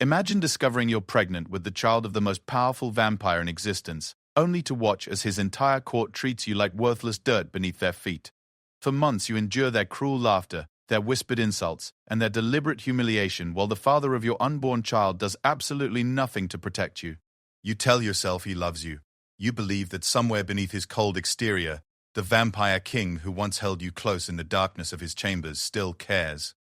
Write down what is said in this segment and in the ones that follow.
Imagine discovering you're pregnant with the child of the most powerful vampire in existence, only to watch as his entire court treats you like worthless dirt beneath their feet. For months you endure their cruel laughter, their whispered insults, and their deliberate humiliation while the father of your unborn child does absolutely nothing to protect you. You tell yourself he loves you. You believe that somewhere beneath his cold exterior, the vampire king who once held you close in the darkness of his chambers still cares.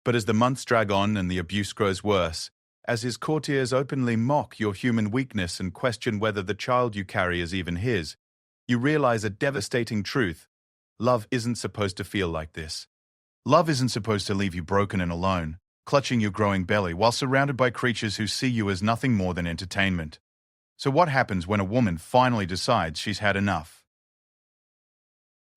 But as the months drag on and the abuse grows worse, as his courtiers openly mock your human weakness and question whether the child you carry is even his, you realize a devastating truth. Love isn't supposed to feel like this. Love isn't supposed to leave you broken and alone, clutching your growing belly while surrounded by creatures who see you as nothing more than entertainment. So what happens when a woman finally decides she's had enough?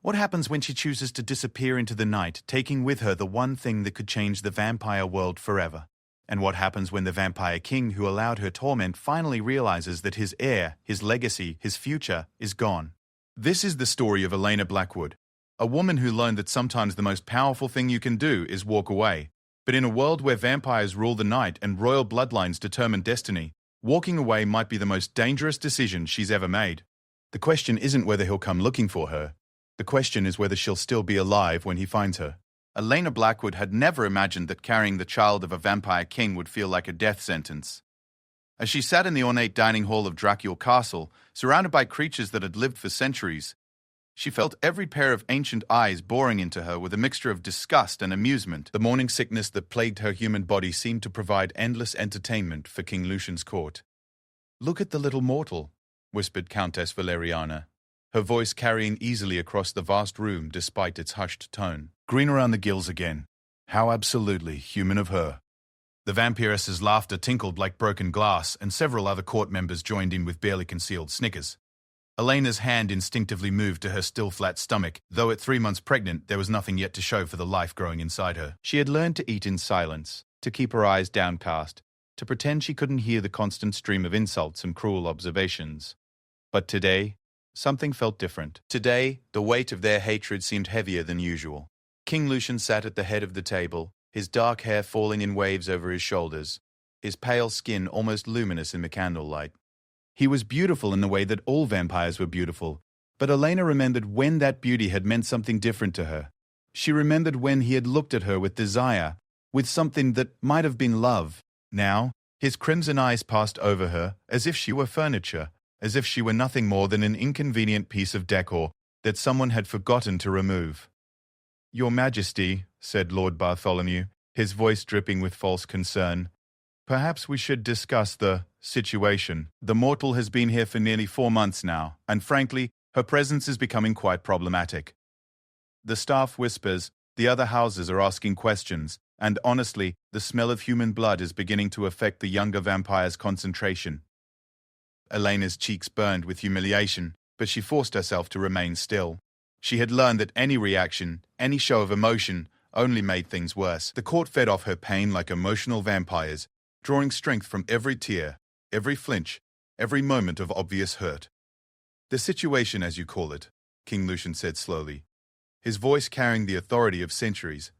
What happens when she chooses to disappear into the night, taking with her the one thing that could change the vampire world forever? And what happens when the vampire king who allowed her torment finally realizes that his heir, his legacy, his future is gone? This is the story of Elena Blackwood, a woman who learned that sometimes the most powerful thing you can do is walk away. But in a world where vampires rule the night and royal bloodlines determine destiny, walking away might be the most dangerous decision she's ever made. The question isn't whether he'll come looking for her. The question is whether she'll still be alive when he finds her. Elena Blackwood had never imagined that carrying the child of a vampire king would feel like a death sentence. As she sat in the ornate dining hall of Dracula Castle, surrounded by creatures that had lived for centuries, she felt every pair of ancient eyes boring into her with a mixture of disgust and amusement. The morning sickness that plagued her human body seemed to provide endless entertainment for King Lucian's court. "Look at the little mortal," whispered Countess Valeriana, her voice carrying easily across the vast room despite its hushed tone. "Green around the gills again. How absolutely human of her." The vampiress's laughter tinkled like broken glass, and several other court members joined in with barely concealed snickers. Elena's hand instinctively moved to her still flat stomach, though at 3 months pregnant there was nothing yet to show for the life growing inside her. She had learned to eat in silence, to keep her eyes downcast, to pretend she couldn't hear the constant stream of insults and cruel observations. But today, something felt different. Today, the weight of their hatred seemed heavier than usual. King Lucian sat at the head of the table, his dark hair falling in waves over his shoulders, his pale skin almost luminous in the candlelight. He was beautiful in the way that all vampires were beautiful, but Elena remembered when that beauty had meant something different to her. She remembered when he had looked at her with desire, with something that might have been love. Now, his crimson eyes passed over her, as if she were furniture, as if she were nothing more than an inconvenient piece of decor that someone had forgotten to remove. "Your Majesty," said Lord Bartholomew, his voice dripping with false concern, "perhaps we should discuss the situation. The mortal has been here for nearly 4 months now, and frankly, her presence is becoming quite problematic. The staff whispers, the other houses are asking questions, and honestly, the smell of human blood is beginning to affect the younger vampire's concentration." Elena's cheeks burned with humiliation, but she forced herself to remain still. She had learned that any reaction, any show of emotion, only made things worse. The court fed off her pain like emotional vampires, drawing strength from every tear, every flinch, every moment of obvious hurt. "The situation, as you call it," King Lucian said slowly, his voice carrying the authority of centuries,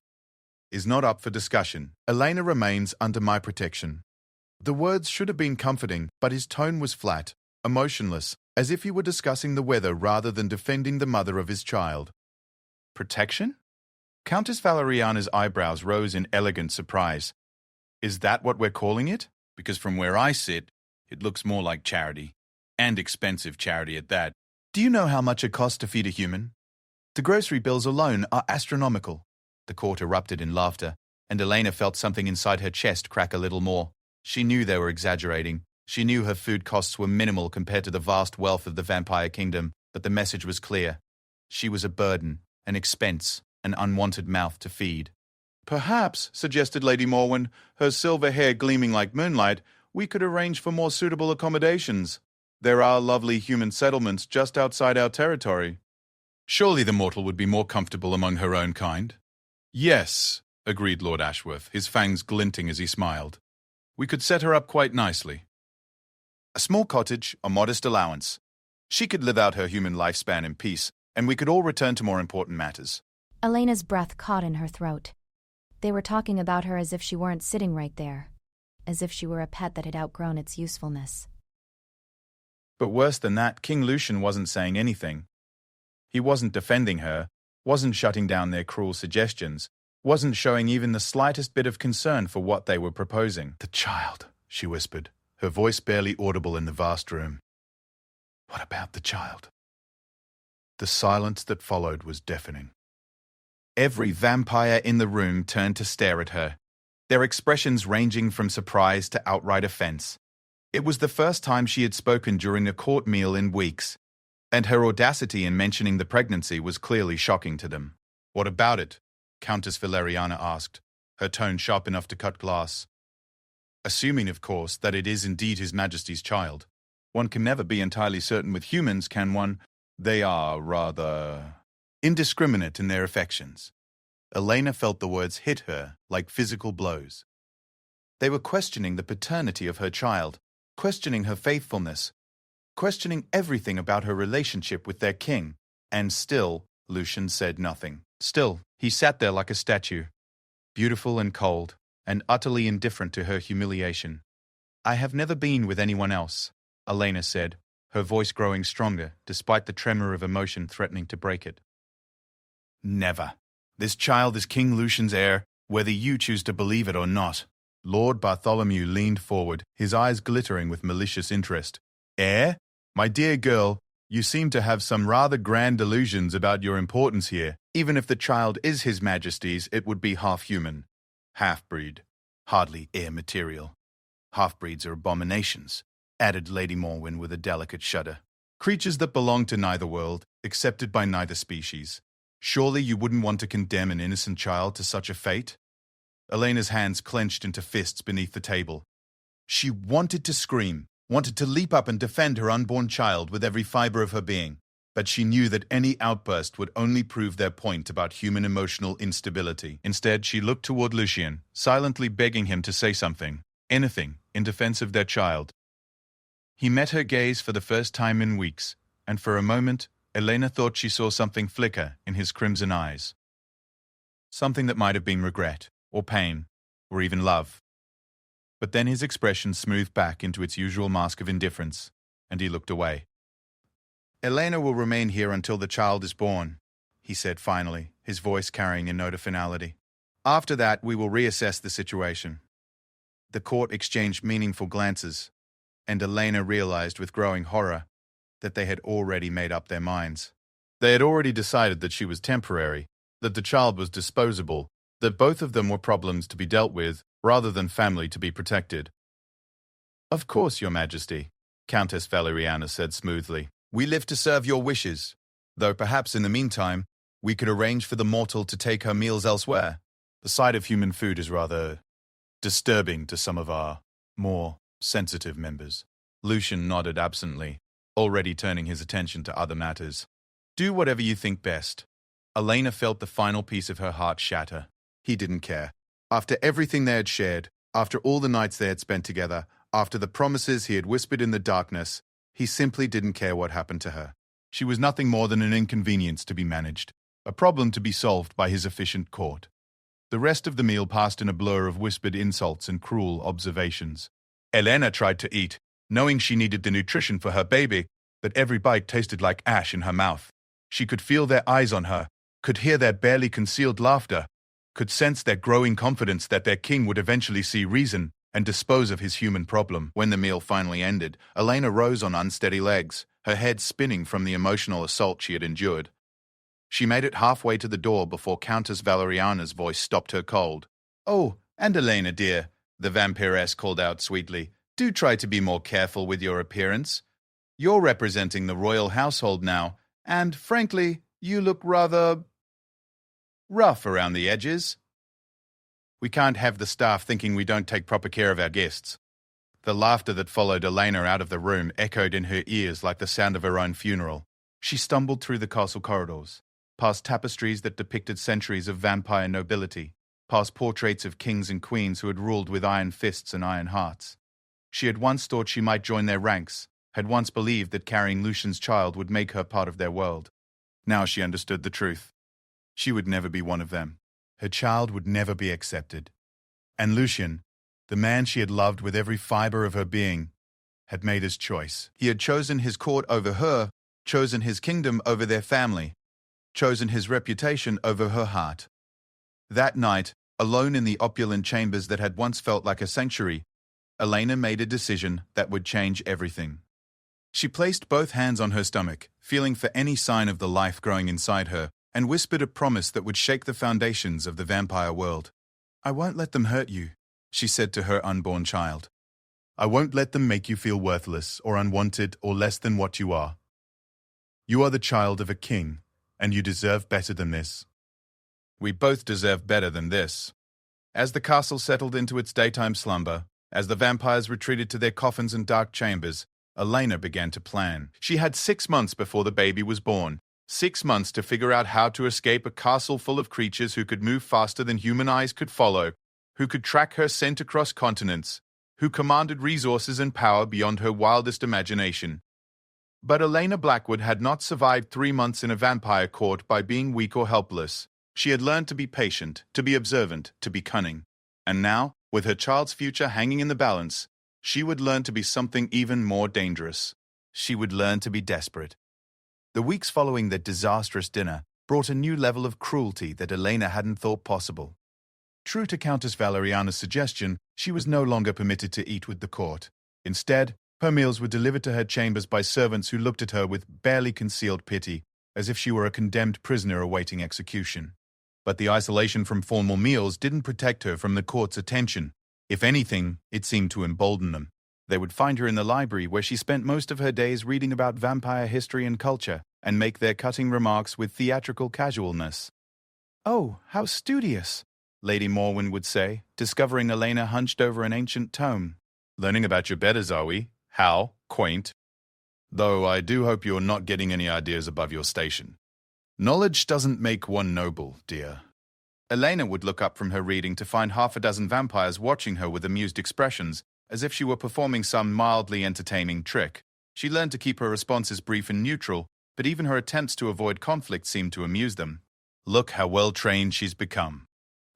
"is not up for discussion. Elena remains under my protection." The words should have been comforting, but his tone was flat, emotionless, as if he were discussing the weather rather than defending the mother of his child. "Protection?" Countess Valeriana's eyebrows rose in elegant surprise. "Is that what we're calling it? Because from where I sit, it looks more like charity. And expensive charity at that. Do you know how much it costs to feed a human? The grocery bills alone are astronomical." The court erupted in laughter, and Elena felt something inside her chest crack a little more. She knew they were exaggerating. She knew her food costs were minimal compared to the vast wealth of the vampire kingdom, but the message was clear. She was a burden, an expense, an unwanted mouth to feed. "Perhaps," suggested Lady Morwen, her silver hair gleaming like moonlight, "we could arrange for more suitable accommodations. There are lovely human settlements just outside our territory." "Surely the mortal would be more comfortable among her own kind." "Yes," agreed Lord Ashworth, his fangs glinting as he smiled. "We could set her up quite nicely. A small cottage, a modest allowance. She could live out her human lifespan in peace, and we could all return to more important matters." Elena's breath caught in her throat. They were talking about her as if she weren't sitting right there. as if she were a pet that had outgrown its usefulness. But worse than that, King Lucian wasn't saying anything. He wasn't defending her, wasn't shutting down their cruel suggestions, wasn't showing even the slightest bit of concern for what they were proposing. "The child," she whispered, her voice barely audible in the vast room. "What about the child?" The silence that followed was deafening. Every vampire in the room turned to stare at her, their expressions ranging from surprise to outright offense. It was the first time she had spoken during a court meal in weeks, and her audacity in mentioning the pregnancy was clearly shocking to them. "What about it?" Countess Valeriana asked, her tone sharp enough to cut glass. "Assuming, of course, that it is indeed His Majesty's child. One can never be entirely certain with humans, can one? They are rather indiscriminate in their affections." Elena felt the words hit her like physical blows. They were questioning the paternity of her child, questioning her faithfulness, questioning everything about her relationship with their king, and still, Lucian said nothing. Still, he sat there like a statue, beautiful and cold, and utterly indifferent to her humiliation. "I have never been with anyone else," Elena said, her voice growing stronger, despite the tremor of emotion threatening to break it. "Never. This child is King Lucian's heir, whether you choose to believe it or not." Lord Bartholomew leaned forward, his eyes glittering with malicious interest. "Heir? My dear girl, you seem to have some rather grand delusions about your importance here. Even if the child is His Majesty's, it would be half-human. Half-breed. Hardly heir material. Half-breeds are abominations," added Lady Morwen with a delicate shudder. "Creatures that belong to neither world, accepted by neither species. Surely you wouldn't want to condemn an innocent child to such a fate?" Elena's hands clenched into fists beneath the table. She wanted to scream, wanted to leap up and defend her unborn child with every fiber of her being, but she knew that any outburst would only prove their point about human emotional instability. Instead, she looked toward Lucian, silently begging him to say something, anything, in defense of their child. He met her gaze for the first time in weeks, and for a moment, Elena thought she saw something flicker in his crimson eyes. Something that might have been regret, or pain, or even love. But then his expression smoothed back into its usual mask of indifference, and he looked away. "Elena will remain here until the child is born," he said finally, his voice carrying a note of finality. "After that, we will reassess the situation." The court exchanged meaningful glances, and Elena realized with growing horror that they had already made up their minds. They had already decided that she was temporary, that the child was disposable, that both of them were problems to be dealt with, rather than family to be protected. "Of course, Your Majesty," Countess Valeriana said smoothly. "We live to serve your wishes, though perhaps in the meantime, we could arrange for the mortal to take her meals elsewhere. The sight of human food is rather disturbing to some of our more sensitive members." Lucian nodded absently, already turning his attention to other matters. "Do whatever you think best." Elena felt the final piece of her heart shatter. He didn't care. After everything they had shared, after all the nights they had spent together, after the promises he had whispered in the darkness, he simply didn't care what happened to her. She was nothing more than an inconvenience to be managed, a problem to be solved by his efficient court. The rest of the meal passed in a blur of whispered insults and cruel observations. Elena tried to eat, knowing she needed the nutrition for her baby, but every bite tasted like ash in her mouth. She could feel their eyes on her, could hear their barely concealed laughter, could sense their growing confidence that their king would eventually see reason and dispose of his human problem. When the meal finally ended, Elena rose on unsteady legs, her head spinning from the emotional assault she had endured. She made it halfway to the door before Countess Valeriana's voice stopped her cold. "Oh, and Elena, dear," the vampiress called out sweetly, "do try to be more careful with your appearance. You're representing the royal household now, and, frankly, you look rather rough around the edges. We can't have the staff thinking we don't take proper care of our guests." The laughter that followed Elena out of the room echoed in her ears like the sound of her own funeral. She stumbled through the castle corridors, past tapestries that depicted centuries of vampire nobility, past portraits of kings and queens who had ruled with iron fists and iron hearts. She had once thought she might join their ranks, had once believed that carrying Lucian's child would make her part of their world. Now she understood the truth. She would never be one of them. Her child would never be accepted. And Lucian, The man she had loved with every fiber of her being had made his choice. He had chosen his court over her, chosen his kingdom over their family, chosen his reputation over her heart. That night, alone in the opulent chambers that had once felt like a sanctuary, Elena made a decision that would change everything. She placed both hands on her stomach, feeling for any sign of the life growing inside her, and whispered a promise that would shake the foundations of the vampire world. "I won't let them hurt you," she said to her unborn child. "I won't let them make you feel worthless or unwanted or less than what you are. You are the child of a king, and you deserve better than this." We both deserve better than this. As the castle settled into its daytime slumber, as the vampires retreated to their coffins and dark chambers, Elena began to plan. She had 6 months before the baby was born. 6 months to figure out how to escape a castle full of creatures who could move faster than human eyes could follow, who could track her scent across continents, who commanded resources and power beyond her wildest imagination. But Elena Blackwood had not survived 3 months in a vampire court by being weak or helpless. She had learned to be patient, to be observant, to be cunning. And now, with her child's future hanging in the balance, she would learn to be something even more dangerous. She would learn to be desperate. The weeks following that disastrous dinner brought a new level of cruelty that Elena hadn't thought possible. True to Countess Valeriana's suggestion, she was no longer permitted to eat with the court. Instead, her meals were delivered to her chambers by servants who looked at her with barely concealed pity, as if she were a condemned prisoner awaiting execution. But the isolation from formal meals didn't protect her from the court's attention. If anything, it seemed to embolden them. They would find her in the library, where she spent most of her days reading about vampire history and culture, and make their cutting remarks with theatrical casualness. "Oh, how studious," Lady Morwen would say, discovering Elena hunched over an ancient tome. "Learning about your betters, are we? How quaint. Though I do hope you're not getting any ideas above your station. Knowledge doesn't make one noble, dear." Elena would look up from her reading to find half a dozen vampires watching her with amused expressions, as if she were performing some mildly entertaining trick. She learned to keep her responses brief and neutral, but even her attempts to avoid conflict seemed to amuse them. "Look how well-trained she's become,"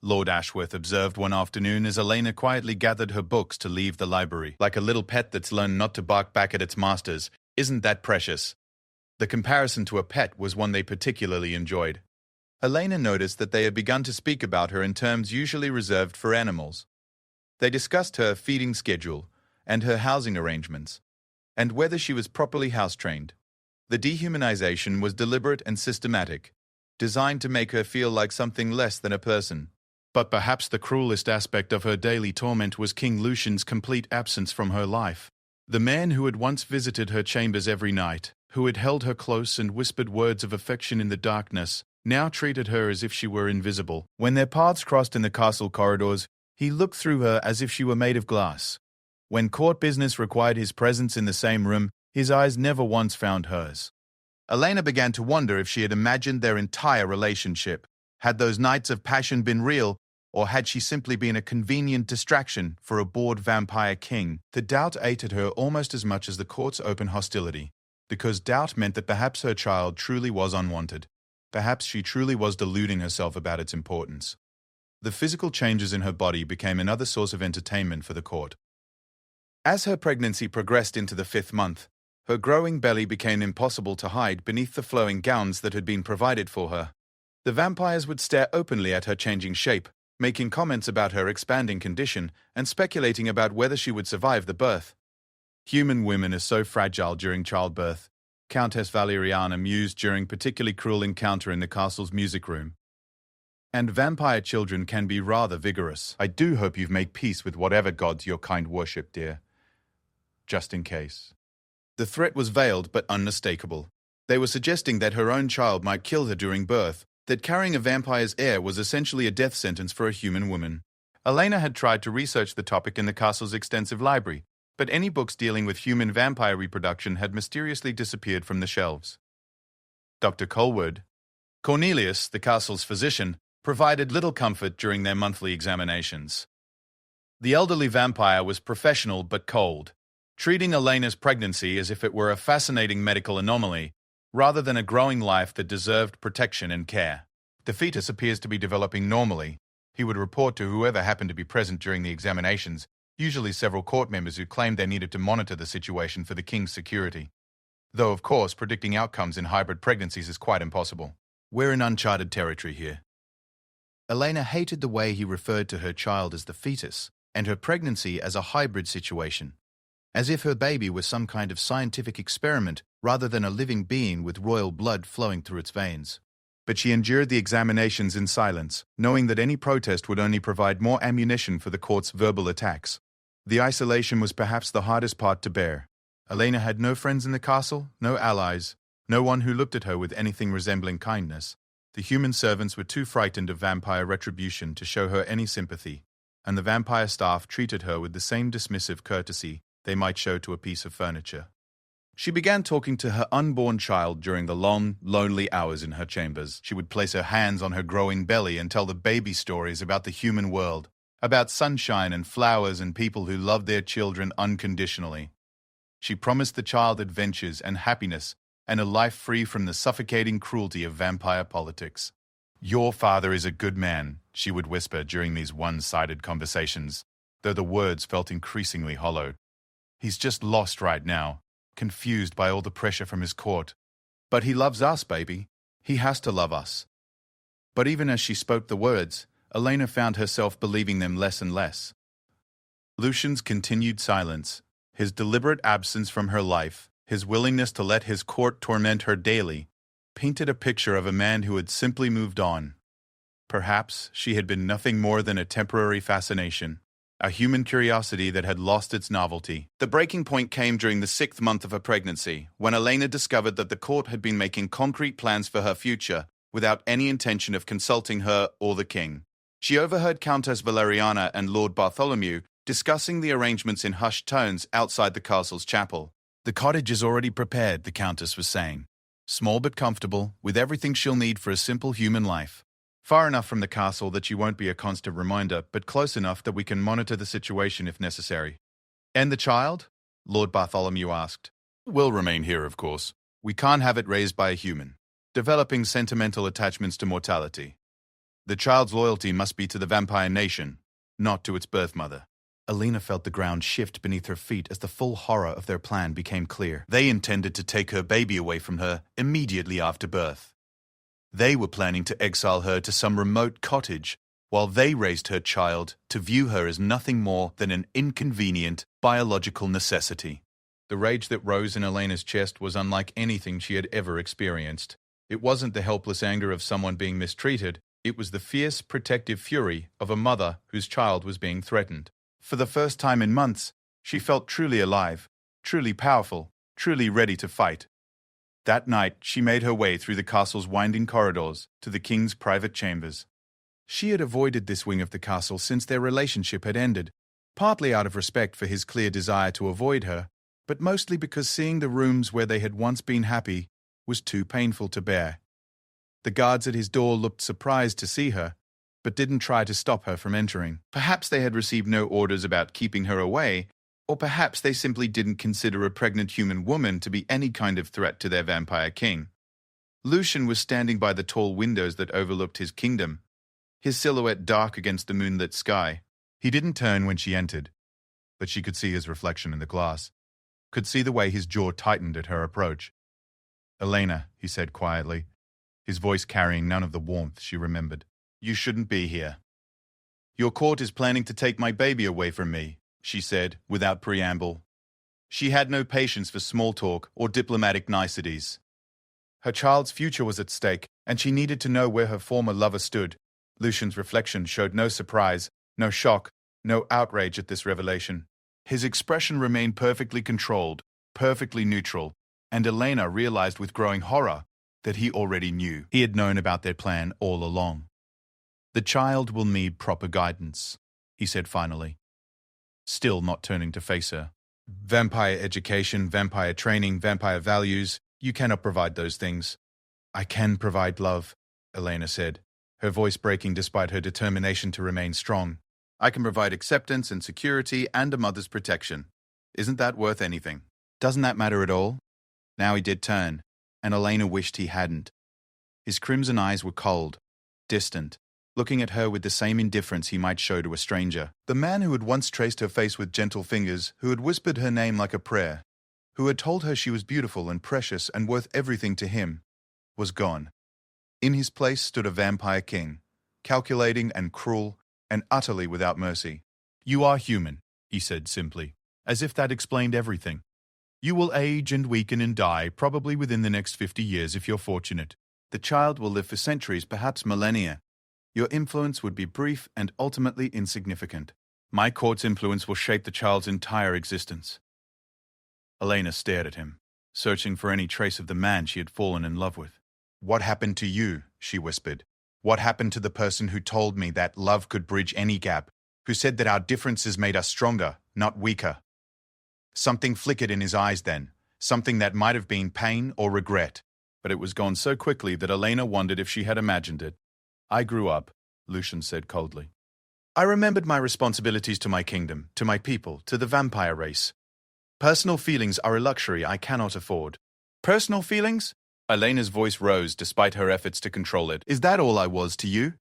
Lord Ashworth observed one afternoon as Elena quietly gathered her books to leave the library. "Like a little pet that's learned not to bark back at its masters. Isn't that precious?" The comparison to a pet was one they particularly enjoyed. Elena noticed that they had begun to speak about her in terms usually reserved for animals. They discussed her feeding schedule and her housing arrangements, and whether she was properly house-trained. The dehumanization was deliberate and systematic, designed to make her feel like something less than a person. But perhaps the cruelest aspect of her daily torment was King Lucian's complete absence from her life. The man who had once visited her chambers every night, who had held her close and whispered words of affection in the darkness, now treated her as if she were invisible. When their paths crossed in the castle corridors, he looked through her as if she were made of glass. When court business required his presence in the same room, his eyes never once found hers. Elena began to wonder if she had imagined their entire relationship. Had those nights of passion been real, or had she simply been a convenient distraction for a bored vampire king? The doubt ate at her almost as much as the court's open hostility, because doubt meant that perhaps her child truly was unwanted. Perhaps she truly was deluding herself about its importance. The physical changes in her body became another source of entertainment for the court. As her pregnancy progressed into the 5th month, her growing belly became impossible to hide beneath the flowing gowns that had been provided for her. The vampires would stare openly at her changing shape, making comments about her expanding condition and speculating about whether she would survive the birth. "Human women are so fragile during childbirth," Countess Valeriana mused during a particularly cruel encounter in the castle's music room. "And vampire children can be rather vigorous. I do hope you've made peace with whatever gods your kind worship, dear. Just in case." The threat was veiled but unmistakable. They were suggesting that her own child might kill her during birth, that carrying a vampire's heir was essentially a death sentence for a human woman. Elena had tried to research the topic in the castle's extensive library, but any books dealing with human vampire reproduction had mysteriously disappeared from the shelves. Dr. Colwood, Cornelius, the castle's physician, provided little comfort during their monthly examinations. The elderly vampire was professional but cold, treating Elena's pregnancy as if it were a fascinating medical anomaly, rather than a growing life that deserved protection and care. "The fetus appears to be developing normally," he would report to whoever happened to be present during the examinations, Usually several court members who claimed they needed to monitor the situation for the king's security. Though, of course, predicting outcomes in hybrid pregnancies is quite impossible. We're in uncharted territory here. Elena hated the way he referred to her child as the fetus, and her pregnancy as a hybrid situation, as if her baby was some kind of scientific experiment rather than a living being with royal blood flowing through its veins. But she endured the examinations in silence, knowing that any protest would only provide more ammunition for the court's verbal attacks. The isolation was perhaps the hardest part to bear. Elena had no friends in the castle, no allies, no one who looked at her with anything resembling kindness. The human servants were too frightened of vampire retribution to show her any sympathy, and the vampire staff treated her with the same dismissive courtesy they might show to a piece of furniture. She began talking to her unborn child during the long, lonely hours in her chambers. She would place her hands on her growing belly and tell the baby stories about the human world, about sunshine and flowers and people who loved their children unconditionally. She promised the child adventures and happiness and a life free from the suffocating cruelty of vampire politics. "Your father is a good man," she would whisper during these one-sided conversations, though the words felt increasingly hollow. "He's just lost right now, confused by all the pressure from his court. But he loves us, baby. He has to love us." But even as she spoke the words, Elena found herself believing them less and less. Lucian's continued silence, his deliberate absence from her life, his willingness to let his court torment her daily, painted a picture of a man who had simply moved on. Perhaps she had been nothing more than a temporary fascination, a human curiosity that had lost its novelty. The breaking point came during the 6th month of her pregnancy, when Elena discovered that the court had been making concrete plans for her future without any intention of consulting her or the king. She overheard Countess Valeriana and Lord Bartholomew discussing the arrangements in hushed tones outside the castle's chapel. "The cottage is already prepared," the countess was saying. "Small but comfortable, with everything she'll need for a simple human life. Far enough from the castle that you won't be a constant reminder, but close enough that we can monitor the situation if necessary." "And the child?" Lord Bartholomew asked. "Will remain here, of course. We can't have it raised by a human, developing sentimental attachments to mortality. The child's loyalty must be to the vampire nation, not to its birth mother." Elena felt the ground shift beneath her feet as the full horror of their plan became clear. They intended to take her baby away from her immediately after birth. They were planning to exile her to some remote cottage, while they raised her child to view her as nothing more than an inconvenient biological necessity. The rage that rose in Elena's chest was unlike anything she had ever experienced. It wasn't the helpless anger of someone being mistreated, it was the fierce, protective fury of a mother whose child was being threatened. For the first time in months, she felt truly alive, truly powerful, truly ready to fight. That night, she made her way through the castle's winding corridors to the king's private chambers. She had avoided this wing of the castle since their relationship had ended, partly out of respect for his clear desire to avoid her, but mostly because seeing the rooms where they had once been happy was too painful to bear. The guards at his door looked surprised to see her, but didn't try to stop her from entering. Perhaps they had received no orders about keeping her away, or perhaps they simply didn't consider a pregnant human woman to be any kind of threat to their vampire king. Lucian was standing by the tall windows that overlooked his kingdom, his silhouette dark against the moonlit sky. He didn't turn when she entered, but she could see his reflection in the glass, could see the way his jaw tightened at her approach. "Elena," he said quietly, his voice carrying none of the warmth she remembered. "You shouldn't be here." "Your court is planning to take my baby away from me," she said, without preamble. She had no patience for small talk or diplomatic niceties. Her child's future was at stake, and she needed to know where her former lover stood. Lucian's reflection showed no surprise, no shock, no outrage at this revelation. His expression remained perfectly controlled, perfectly neutral, and Elena realized with growing horror that he already knew. He had known about their plan all along. "The child will need proper guidance," he said finally, still not turning to face her. "Vampire education, vampire training, vampire values, you cannot provide those things." "I can provide love," Elena said, her voice breaking despite her determination to remain strong. "I can provide acceptance and security and a mother's protection. Isn't that worth anything?" "Doesn't that matter at all?" Now he did turn, and Elena wished he hadn't. His crimson eyes were cold, distant, looking at her with the same indifference he might show to a stranger. The man who had once traced her face with gentle fingers, who had whispered her name like a prayer, who had told her she was beautiful and precious and worth everything to him, was gone. In his place stood a vampire king, calculating and cruel and utterly without mercy. "You are human," he said simply, as if that explained everything. "You will age and weaken and die, probably within the next 50 years if you're fortunate. The child will live for centuries, perhaps millennia. Your influence would be brief and ultimately insignificant. My court's influence will shape the child's entire existence." Elena stared at him, searching for any trace of the man she had fallen in love with. "What happened to you?" she whispered. "What happened to the person who told me that love could bridge any gap, who said that our differences made us stronger, not weaker?" Something flickered in his eyes then, something that might have been pain or regret, but it was gone so quickly that Elena wondered if she had imagined it. "I grew up," Lucian said coldly. "I remembered my responsibilities to my kingdom, to my people, to the vampire race. Personal feelings are a luxury I cannot afford." "Personal feelings?" Elena's voice rose despite her efforts to control it. "Is that all I was to you?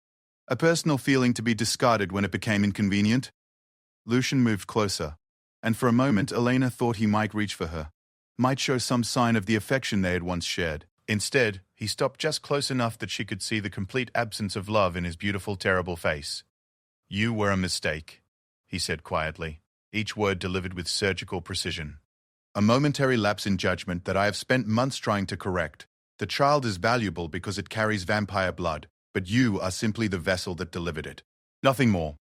A personal feeling to be discarded when it became inconvenient?" Lucian moved closer, and for a moment Elena thought he might reach for her, might show some sign of the affection they had once shared. Instead, he stopped just close enough that she could see the complete absence of love in his beautiful, terrible face. "You were a mistake," he said quietly, each word delivered with surgical precision. "A momentary lapse in judgment that I have spent months trying to correct. The child is valuable because it carries vampire blood, but you are simply the vessel that delivered it. Nothing more."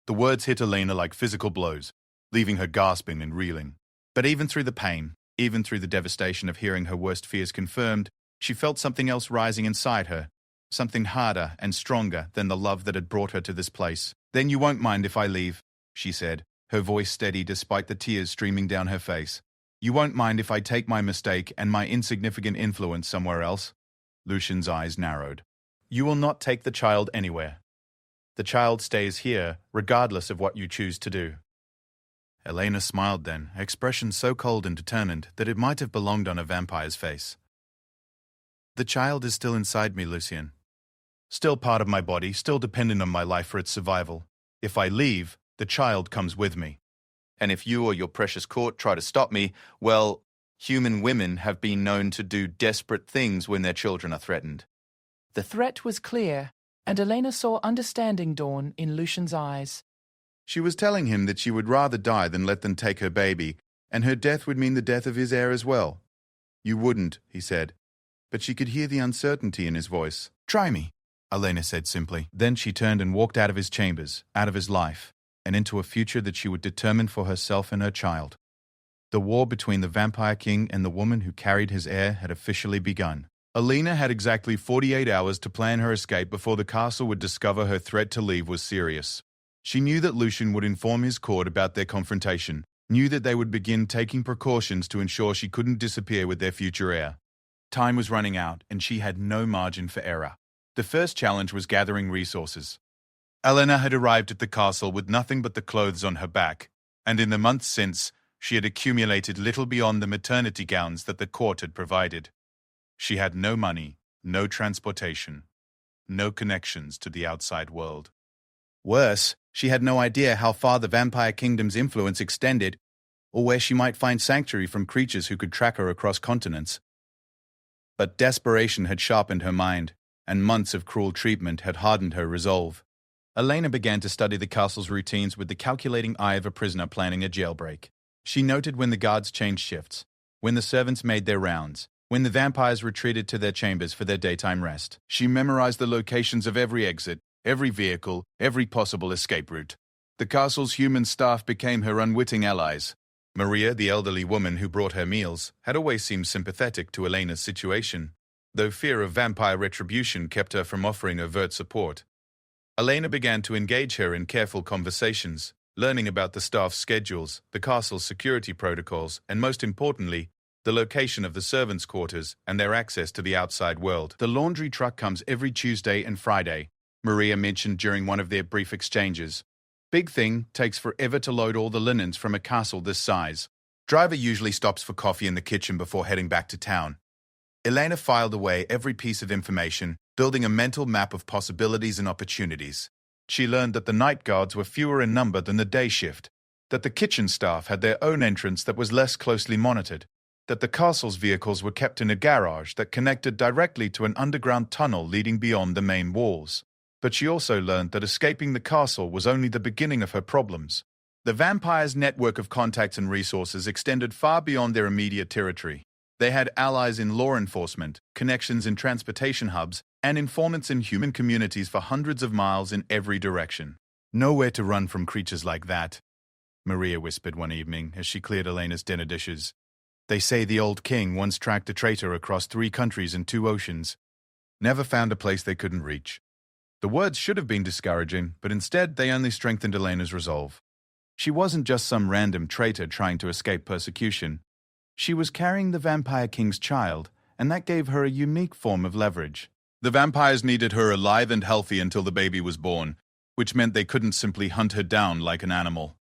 The words hit Elena like physical blows, leaving her gasping and reeling. But even through the pain, even through the devastation of hearing her worst fears confirmed, she felt something else rising inside her, something harder and stronger than the love that had brought her to this place. "Then you won't mind if I leave," she said, her voice steady despite the tears streaming down her face. "You won't mind if I take my mistake and my insignificant influence somewhere else?" Lucian's eyes narrowed. "You will not take the child anywhere. The child stays here, regardless of what you choose to do." Elena smiled then, expression so cold and determined that it might have belonged on a vampire's face. "The child is still inside me, Lucian. Still part of my body, still dependent on my life for its survival. If I leave, the child comes with me. And if you or your precious court try to stop me, well, human women have been known to do desperate things when their children are threatened." The threat was clear, and Elena saw understanding dawn in Lucian's eyes. She was telling him that she would rather die than let them take her baby, and her death would mean the death of his heir as well. "You wouldn't," he said, but she could hear the uncertainty in his voice. "Try me," Elena said simply. Then she turned and walked out of his chambers, out of his life, and into a future that she would determine for herself and her child. The war between the vampire king and the woman who carried his heir had officially begun. Elena had exactly 48 hours to plan her escape before the castle would discover her threat to leave was serious. She knew that Lucian would inform his court about their confrontation, knew that they would begin taking precautions to ensure she couldn't disappear with their future heir. Time was running out, and she had no margin for error. The first challenge was gathering resources. Elena had arrived at the castle with nothing but the clothes on her back, and in the months since, she had accumulated little beyond the maternity gowns that the court had provided. She had no money, no transportation, no connections to the outside world. Worse, she had no idea how far the vampire kingdom's influence extended, or where she might find sanctuary from creatures who could track her across continents. But desperation had sharpened her mind, and months of cruel treatment had hardened her resolve. Elena began to study the castle's routines with the calculating eye of a prisoner planning a jailbreak. She noted when the guards changed shifts, when the servants made their rounds, when the vampires retreated to their chambers for their daytime rest. She memorized the locations of every exit, every vehicle, every possible escape route. The castle's human staff became her unwitting allies. Maria, the elderly woman who brought her meals, had always seemed sympathetic to Elena's situation, though fear of vampire retribution kept her from offering overt support. Elena began to engage her in careful conversations, learning about the staff's schedules, the castle's security protocols, and most importantly, the location of the servants' quarters and their access to the outside world. "The laundry truck comes every Tuesday and Friday," Maria mentioned during one of their brief exchanges. "Big thing, takes forever to load all the linens from a castle this size. Driver usually stops for coffee in the kitchen before heading back to town." Elena filed away every piece of information, building a mental map of possibilities and opportunities. She learned that the night guards were fewer in number than the day shift, that the kitchen staff had their own entrance that was less closely monitored, that the castle's vehicles were kept in a garage that connected directly to an underground tunnel leading beyond the main walls. But she also learned that escaping the castle was only the beginning of her problems. The vampires' network of contacts and resources extended far beyond their immediate territory. They had allies in law enforcement, connections in transportation hubs, and informants in human communities for hundreds of miles in every direction. Nowhere to run from creatures like that, Maria whispered one evening as she cleared Elena's dinner dishes. They say the old king once tracked a traitor across 3 countries and 2 oceans. Never found a place they couldn't reach. The words should have been discouraging, but instead they only strengthened Elena's resolve. She wasn't just some random traitor trying to escape persecution. She was carrying the Vampire King's child, and that gave her a unique form of leverage. The vampires needed her alive and healthy until the baby was born, which meant they couldn't simply hunt her down like an animal.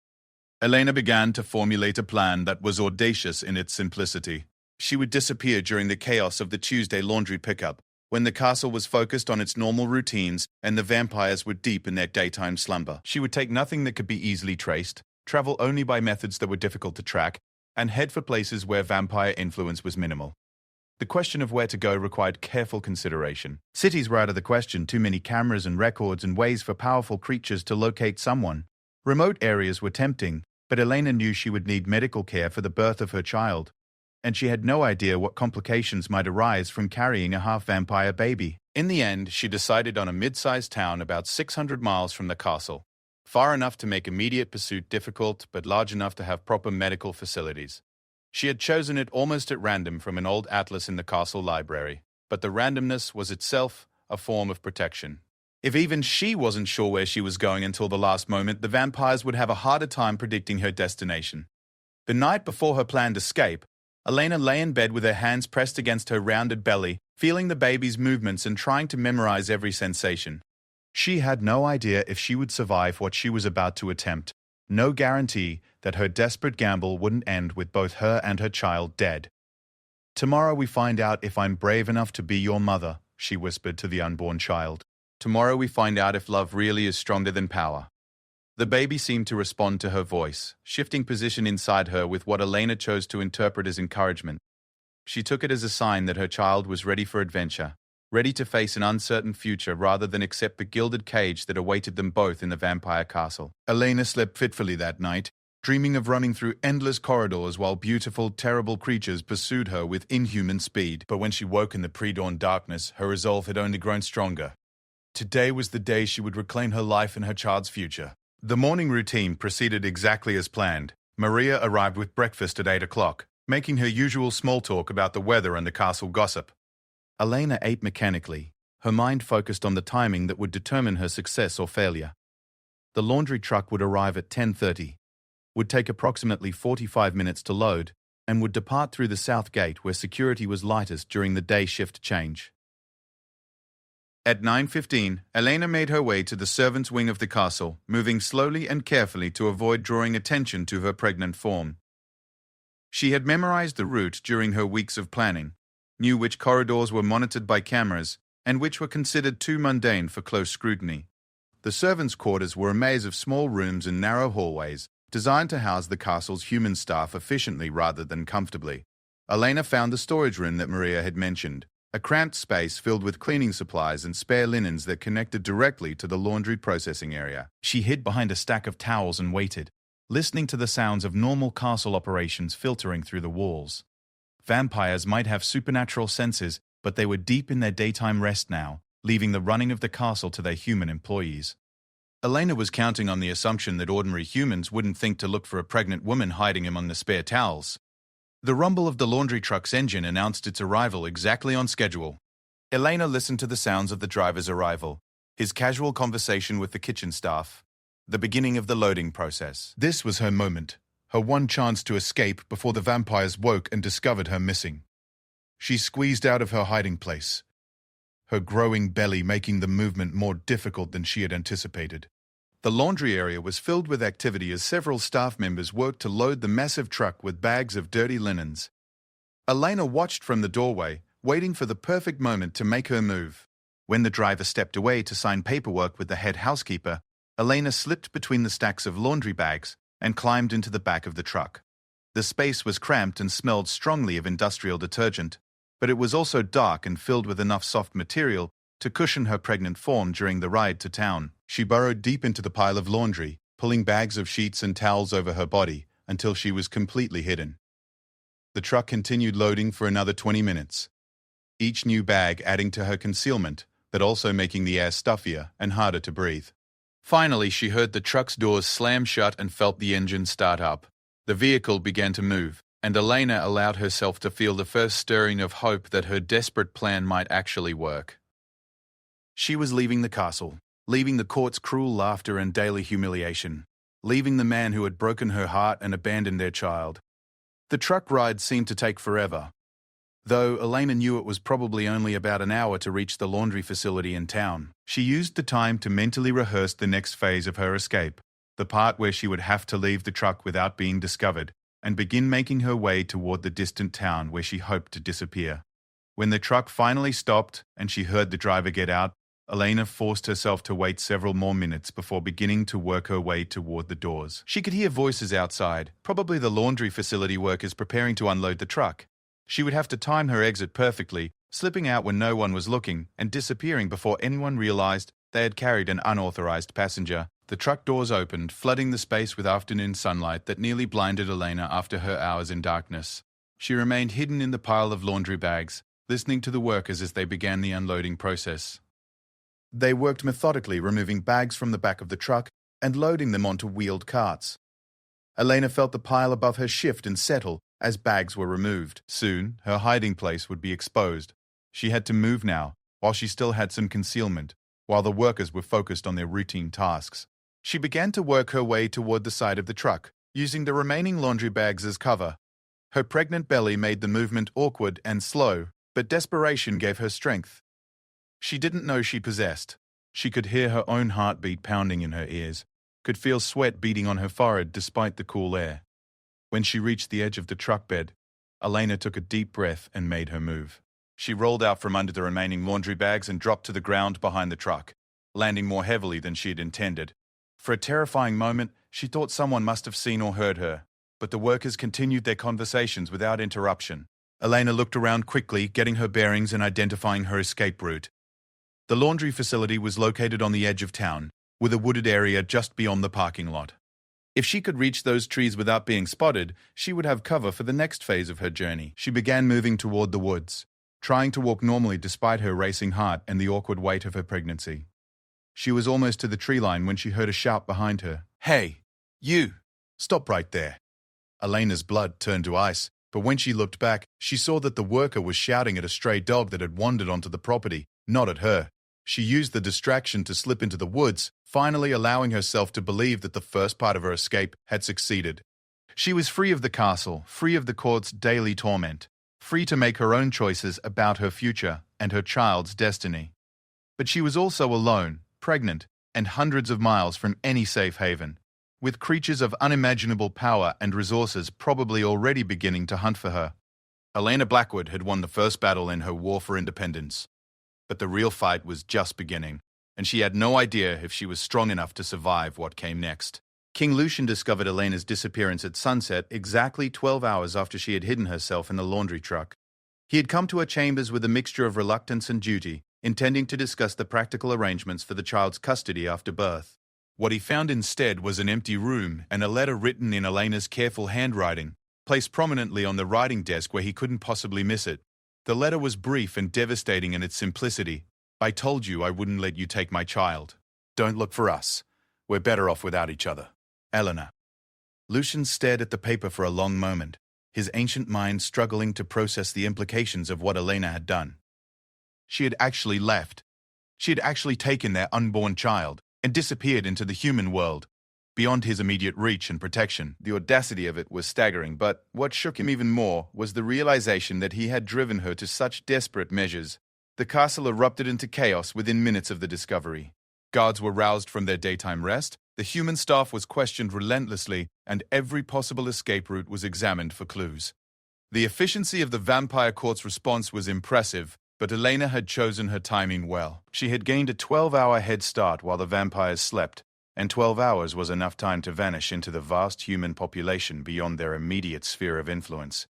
Elena began to formulate a plan that was audacious in its simplicity. She would disappear during the chaos of the Tuesday laundry pickup, when the castle was focused on its normal routines and the vampires were deep in their daytime slumber. She would take nothing that could be easily traced, travel only by methods that were difficult to track, and head for places where vampire influence was minimal. The question of where to go required careful consideration. Cities were out of the question, too many cameras and records and ways for powerful creatures to locate someone. Remote areas were tempting, but Elena knew she would need medical care for the birth of her child, and she had no idea what complications might arise from carrying a half-vampire baby. In the end, she decided on a mid-sized town about 600 miles from the castle, far enough to make immediate pursuit difficult, but large enough to have proper medical facilities. She had chosen it almost at random from an old atlas in the castle library, but the randomness was itself a form of protection. If even she wasn't sure where she was going until the last moment, the vampires would have a harder time predicting her destination. The night before her planned escape, Elena lay in bed with her hands pressed against her rounded belly, feeling the baby's movements and trying to memorize every sensation. She had no idea if she would survive what she was about to attempt. No guarantee that her desperate gamble wouldn't end with both her and her child dead. "Tomorrow we find out if I'm brave enough to be your mother," she whispered to the unborn child. "Tomorrow we find out if love really is stronger than power." The baby seemed to respond to her voice, shifting position inside her with what Elena chose to interpret as encouragement. She took it as a sign that her child was ready for adventure, ready to face an uncertain future rather than accept the gilded cage that awaited them both in the vampire castle. Elena slept fitfully that night, dreaming of running through endless corridors while beautiful, terrible creatures pursued her with inhuman speed. But when she woke in the pre-dawn darkness, her resolve had only grown stronger. Today was the day she would reclaim her life and her child's future. The morning routine proceeded exactly as planned. Maria arrived with breakfast at 8 o'clock, making her usual small talk about the weather and the castle gossip. Elena ate mechanically, her mind focused on the timing that would determine her success or failure. The laundry truck would arrive at 10:30, would take approximately 45 minutes to load, and would depart through the south gate where security was lightest during the day shift change. At 9:15, Elena made her way to the servants' wing of the castle, moving slowly and carefully to avoid drawing attention to her pregnant form. She had memorized the route during her weeks of planning, knew which corridors were monitored by cameras, and which were considered too mundane for close scrutiny. The servants' quarters were a maze of small rooms and narrow hallways, designed to house the castle's human staff efficiently rather than comfortably. Elena found the storage room that Maria had mentioned, a cramped space filled with cleaning supplies and spare linens that connected directly to the laundry processing area. She hid behind a stack of towels and waited, listening to the sounds of normal castle operations filtering through the walls. Vampires might have supernatural senses, but they were deep in their daytime rest now, leaving the running of the castle to their human employees. Elena was counting on the assumption that ordinary humans wouldn't think to look for a pregnant woman hiding among the spare towels. The rumble of the laundry truck's engine announced its arrival exactly on schedule. Elena listened to the sounds of the driver's arrival, his casual conversation with the kitchen staff, the beginning of the loading process. This was her moment, her one chance to escape before the vampires woke and discovered her missing. She squeezed out of her hiding place, her growing belly making the movement more difficult than she had anticipated. The laundry area was filled with activity as several staff members worked to load the massive truck with bags of dirty linens. Elena watched from the doorway, waiting for the perfect moment to make her move. When the driver stepped away to sign paperwork with the head housekeeper, Elena slipped between the stacks of laundry bags and climbed into the back of the truck. The space was cramped and smelled strongly of industrial detergent, but it was also dark and filled with enough soft material to cushion her pregnant form during the ride to town. She burrowed deep into the pile of laundry, pulling bags of sheets and towels over her body until she was completely hidden. The truck continued loading for another 20 minutes, each new bag adding to her concealment, but also making the air stuffier and harder to breathe. Finally, she heard the truck's doors slam shut and felt the engine start up. The vehicle began to move, and Elena allowed herself to feel the first stirring of hope that her desperate plan might actually work. She was leaving the castle, leaving the court's cruel laughter and daily humiliation, leaving the man who had broken her heart and abandoned their child. The truck ride seemed to take forever, though Elena knew it was probably only about an hour to reach the laundry facility in town. She used the time to mentally rehearse the next phase of her escape, the part where she would have to leave the truck without being discovered and begin making her way toward the distant town where she hoped to disappear. When the truck finally stopped and she heard the driver get out, Elena forced herself to wait several more minutes before beginning to work her way toward the doors. She could hear voices outside, probably the laundry facility workers preparing to unload the truck. She would have to time her exit perfectly, slipping out when no one was looking and disappearing before anyone realized they had carried an unauthorized passenger. The truck doors opened, flooding the space with afternoon sunlight that nearly blinded Elena after her hours in darkness. She remained hidden in the pile of laundry bags, listening to the workers as they began the unloading process. They worked methodically, removing bags from the back of the truck and loading them onto wheeled carts. Elena felt the pile above her shift and settle as bags were removed. Soon, her hiding place would be exposed. She had to move now, while she still had some concealment, while the workers were focused on their routine tasks. She began to work her way toward the side of the truck, using the remaining laundry bags as cover. Her pregnant belly made the movement awkward and slow, but desperation gave her strength she didn't know she possessed. She could hear her own heartbeat pounding in her ears, could feel sweat beating on her forehead despite the cool air. When she reached the edge of the truck bed, Elena took a deep breath and made her move. She rolled out from under the remaining laundry bags and dropped to the ground behind the truck, landing more heavily than she had intended. For a terrifying moment, she thought someone must have seen or heard her, but the workers continued their conversations without interruption. Elena looked around quickly, getting her bearings and identifying her escape route. The laundry facility was located on the edge of town, with a wooded area just beyond the parking lot. If she could reach those trees without being spotted, she would have cover for the next phase of her journey. She began moving toward the woods, trying to walk normally despite her racing heart and the awkward weight of her pregnancy. She was almost to the tree line when she heard a shout behind her. "Hey, you! Stop right there!" Elena's blood turned to ice, but when she looked back, she saw that the worker was shouting at a stray dog that had wandered onto the property, not at her. She used the distraction to slip into the woods, finally allowing herself to believe that the first part of her escape had succeeded. She was free of the castle, free of the court's daily torment, free to make her own choices about her future and her child's destiny. But she was also alone, pregnant, and hundreds of miles from any safe haven, with creatures of unimaginable power and resources probably already beginning to hunt for her. Elena Blackwood had won the first battle in her war for independence. But the real fight was just beginning, and she had no idea if she was strong enough to survive what came next. King Lucian discovered Elena's disappearance at sunset exactly 12 hours after she had hidden herself in the laundry truck. He had come to her chambers with a mixture of reluctance and duty, intending to discuss the practical arrangements for the child's custody after birth. What he found instead was an empty room and a letter written in Elena's careful handwriting, placed prominently on the writing desk where he couldn't possibly miss it. The letter was brief and devastating in its simplicity. "I told you I wouldn't let you take my child. Don't look for us. We're better off without each other. Eleanor." Lucian stared at the paper for a long moment, his ancient mind struggling to process the implications of what Elena had done. She had actually left. She had actually taken their unborn child and disappeared into the human world, beyond his immediate reach and protection. The audacity of it was staggering, but what shook him even more was the realization that he had driven her to such desperate measures. The castle erupted into chaos within minutes of the discovery. Guards were roused from their daytime rest, the human staff was questioned relentlessly, and every possible escape route was examined for clues. The efficiency of the vampire court's response was impressive, but Elena had chosen her timing well. She had gained a 12-hour head start while the vampires slept, and 12 hours was enough time to vanish into the vast human population beyond their immediate sphere of influence.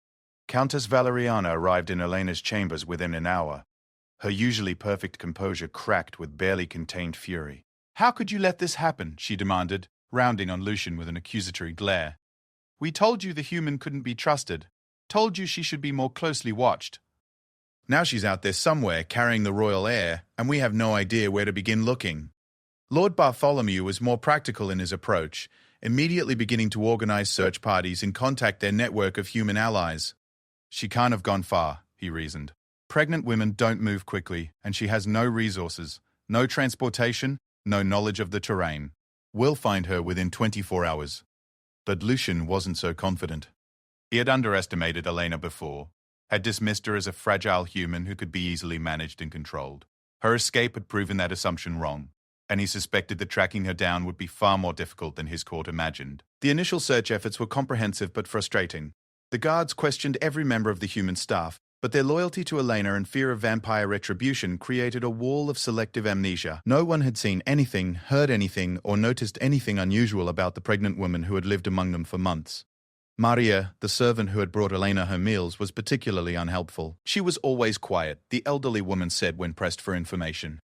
Countess Valeriana arrived in Elena's chambers within an hour. Her usually perfect composure cracked with barely contained fury. "How could you let this happen?" she demanded, rounding on Lucian with an accusatory glare. "We told you the human couldn't be trusted. Told you she should be more closely watched. Now she's out there somewhere carrying the royal heir, and we have no idea where to begin looking." Lord Bartholomew was more practical in his approach, immediately beginning to organize search parties and contact their network of human allies. "She can't have gone far," he reasoned. "Pregnant women don't move quickly, and she has no resources, no transportation, no knowledge of the terrain. We'll find her within 24 hours. But Lucian wasn't so confident. He had underestimated Elena before, had dismissed her as a fragile human who could be easily managed and controlled. Her escape had proven that assumption wrong, and he suspected that tracking her down would be far more difficult than his court imagined. The initial search efforts were comprehensive but frustrating. The guards questioned every member of the human staff, but their loyalty to Elena and fear of vampire retribution created a wall of selective amnesia. No one had seen anything, heard anything, or noticed anything unusual about the pregnant woman who had lived among them for months. Maria, the servant who had brought Elena her meals, was particularly unhelpful. She was always quiet, the elderly woman said when pressed for information.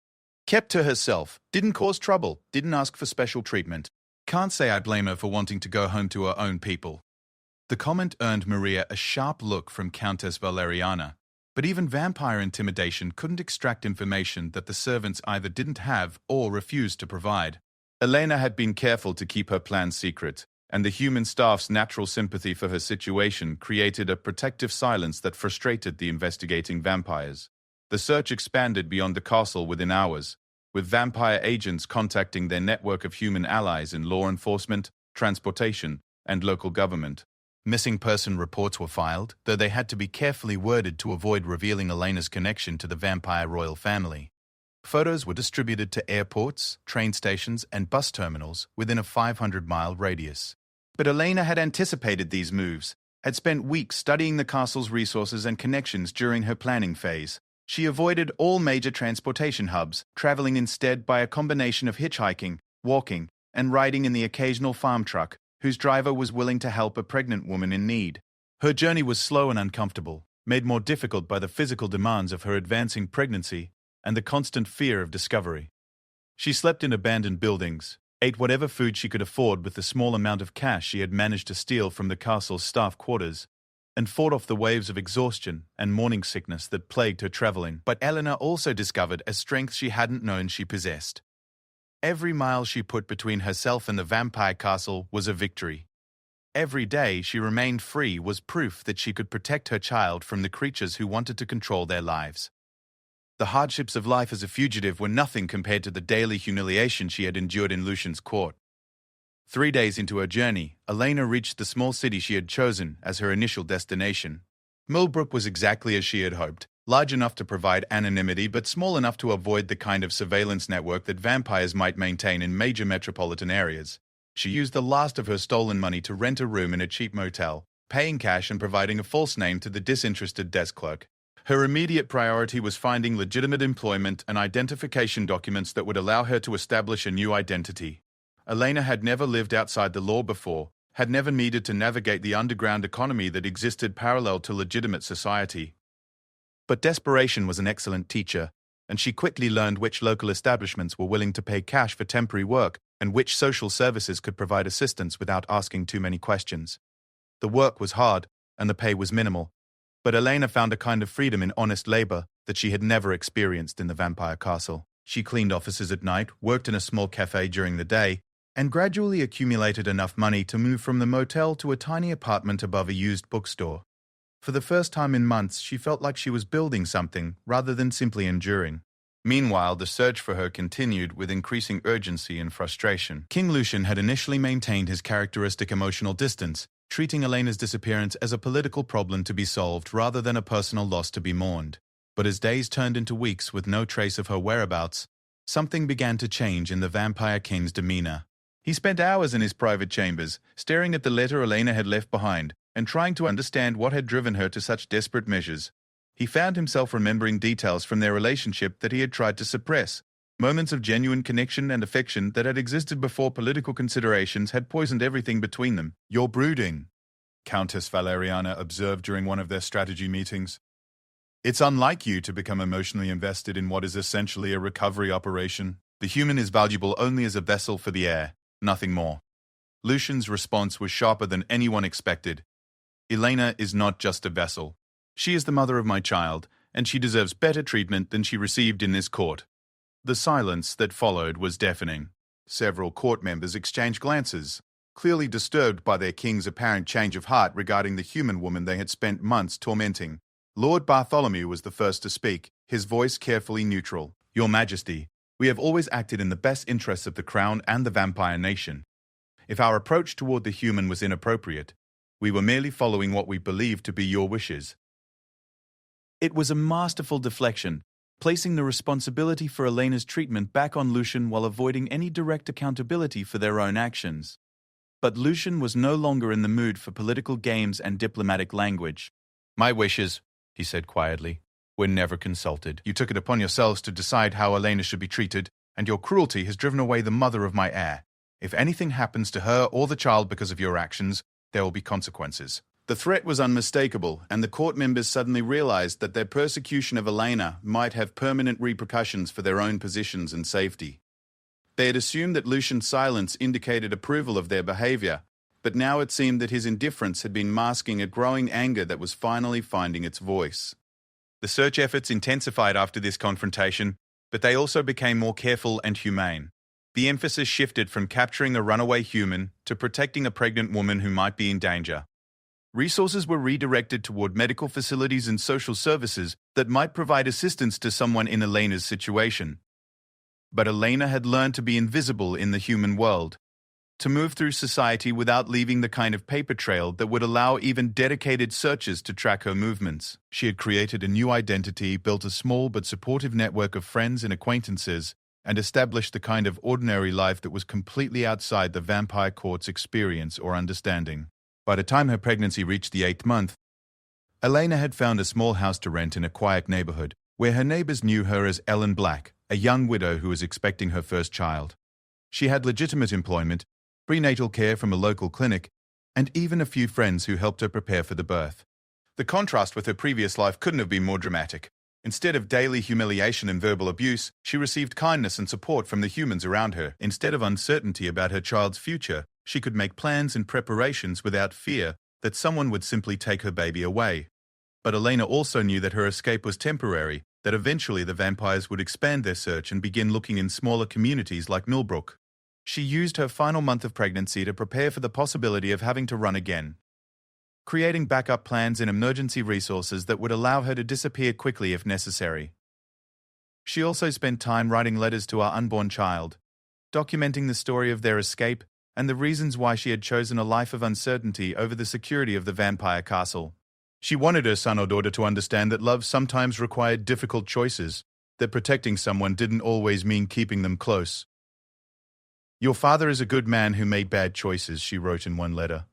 Kept to herself, didn't cause trouble, didn't ask for special treatment. Can't say I blame her for wanting to go home to her own people. The comment earned Maria a sharp look from Countess Valeriana, but even vampire intimidation couldn't extract information that the servants either didn't have or refused to provide. Elena had been careful to keep her plans secret, and the human staff's natural sympathy for her situation created a protective silence that frustrated the investigating vampires. The search expanded beyond the castle within hours, with vampire agents contacting their network of human allies in law enforcement, transportation, and local government. Missing person reports were filed, though they had to be carefully worded to avoid revealing Elena's connection to the vampire royal family. Photos were distributed to airports, train stations, and bus terminals within a 500-mile radius. But Elena had anticipated these moves, had spent weeks studying the castle's resources and connections during her planning phase. She avoided all major transportation hubs, traveling instead by a combination of hitchhiking, walking, and riding in the occasional farm truck, whose driver was willing to help a pregnant woman in need. Her journey was slow and uncomfortable, made more difficult by the physical demands of her advancing pregnancy and the constant fear of discovery. She slept in abandoned buildings, ate whatever food she could afford with the small amount of cash she had managed to steal from the castle's staff quarters, and fought off the waves of exhaustion and morning sickness that plagued her traveling. But Eleanor also discovered a strength she hadn't known she possessed. Every mile she put between herself and the vampire castle was a victory. Every day she remained free was proof that she could protect her child from the creatures who wanted to control their lives. The hardships of life as a fugitive were nothing compared to the daily humiliation she had endured in Lucian's court. 3 days into her journey, Elena reached the small city she had chosen as her initial destination. Millbrook was exactly as she had hoped, large enough to provide anonymity but small enough to avoid the kind of surveillance network that vampires might maintain in major metropolitan areas. She used the last of her stolen money to rent a room in a cheap motel, paying cash and providing a false name to the disinterested desk clerk. Her immediate priority was finding legitimate employment and identification documents that would allow her to establish a new identity. Elena had never lived outside the law before, had never needed to navigate the underground economy that existed parallel to legitimate society. But desperation was an excellent teacher, and she quickly learned which local establishments were willing to pay cash for temporary work and which social services could provide assistance without asking too many questions. The work was hard, and the pay was minimal, but Elena found a kind of freedom in honest labor that she had never experienced in the vampire castle. She cleaned offices at night, worked in a small cafe during the day, and gradually accumulated enough money to move from the motel to a tiny apartment above a used bookstore. For the first time in months, she felt like she was building something rather than simply enduring. Meanwhile, the search for her continued with increasing urgency and frustration. King Lucian had initially maintained his characteristic emotional distance, treating Elena's disappearance as a political problem to be solved rather than a personal loss to be mourned. But as days turned into weeks with no trace of her whereabouts, something began to change in the Vampire King's demeanor. He spent hours in his private chambers, staring at the letter Elena had left behind, and trying to understand what had driven her to such desperate measures. He found himself remembering details from their relationship that he had tried to suppress, moments of genuine connection and affection that had existed before political considerations had poisoned everything between them. "You're brooding," Countess Valeriana observed during one of their strategy meetings. "It's unlike you to become emotionally invested in what is essentially a recovery operation. The human is valuable only as a vessel for the heir, nothing more." Lucian's response was sharper than anyone expected. "Elena is not just a vessel. She is the mother of my child, and she deserves better treatment than she received in this court." The silence that followed was deafening. Several court members exchanged glances, clearly disturbed by their king's apparent change of heart regarding the human woman they had spent months tormenting. Lord Bartholomew was the first to speak, his voice carefully neutral. "Your Majesty, we have always acted in the best interests of the crown and the vampire nation. If our approach toward the human was inappropriate, we were merely following what we believed to be your wishes." It was a masterful deflection, placing the responsibility for Elena's treatment back on Lucian while avoiding any direct accountability for their own actions. But Lucian was no longer in the mood for political games and diplomatic language. "My wishes," he said quietly, "were never consulted. You took it upon yourselves to decide how Elena should be treated, and your cruelty has driven away the mother of my heir. If anything happens to her or the child because of your actions, there will be consequences." The threat was unmistakable, and the court members suddenly realized that their persecution of Elena might have permanent repercussions for their own positions and safety. They had assumed that Lucian's silence indicated approval of their behavior, but now it seemed that his indifference had been masking a growing anger that was finally finding its voice. The search efforts intensified after this confrontation, but they also became more careful and humane. The emphasis shifted from capturing a runaway human to protecting a pregnant woman who might be in danger. Resources were redirected toward medical facilities and social services that might provide assistance to someone in Elena's situation. But Elena had learned to be invisible in the human world, to move through society without leaving the kind of paper trail that would allow even dedicated searchers to track her movements. She had created a new identity, built a small but supportive network of friends and acquaintances, and established the kind of ordinary life that was completely outside the vampire court's experience or understanding. By the time her pregnancy reached the 8th month, Elena had found a small house to rent in a quiet neighborhood, where her neighbors knew her as Ellen Black, a young widow who was expecting her first child. She had legitimate employment, prenatal care from a local clinic, and even a few friends who helped her prepare for the birth. The contrast with her previous life couldn't have been more dramatic. Instead of daily humiliation and verbal abuse, she received kindness and support from the humans around her. Instead of uncertainty about her child's future, she could make plans and preparations without fear that someone would simply take her baby away. But Elena also knew that her escape was temporary, that eventually the vampires would expand their search and begin looking in smaller communities like Millbrook. She used her final month of pregnancy to prepare for the possibility of having to run again, creating backup plans and emergency resources that would allow her to disappear quickly if necessary. She also spent time writing letters to our unborn child, documenting the story of their escape and the reasons why she had chosen a life of uncertainty over the security of the vampire castle. She wanted her son or daughter to understand that love sometimes required difficult choices, that protecting someone didn't always mean keeping them close. "Your father is a good man who made bad choices," she wrote in one letter.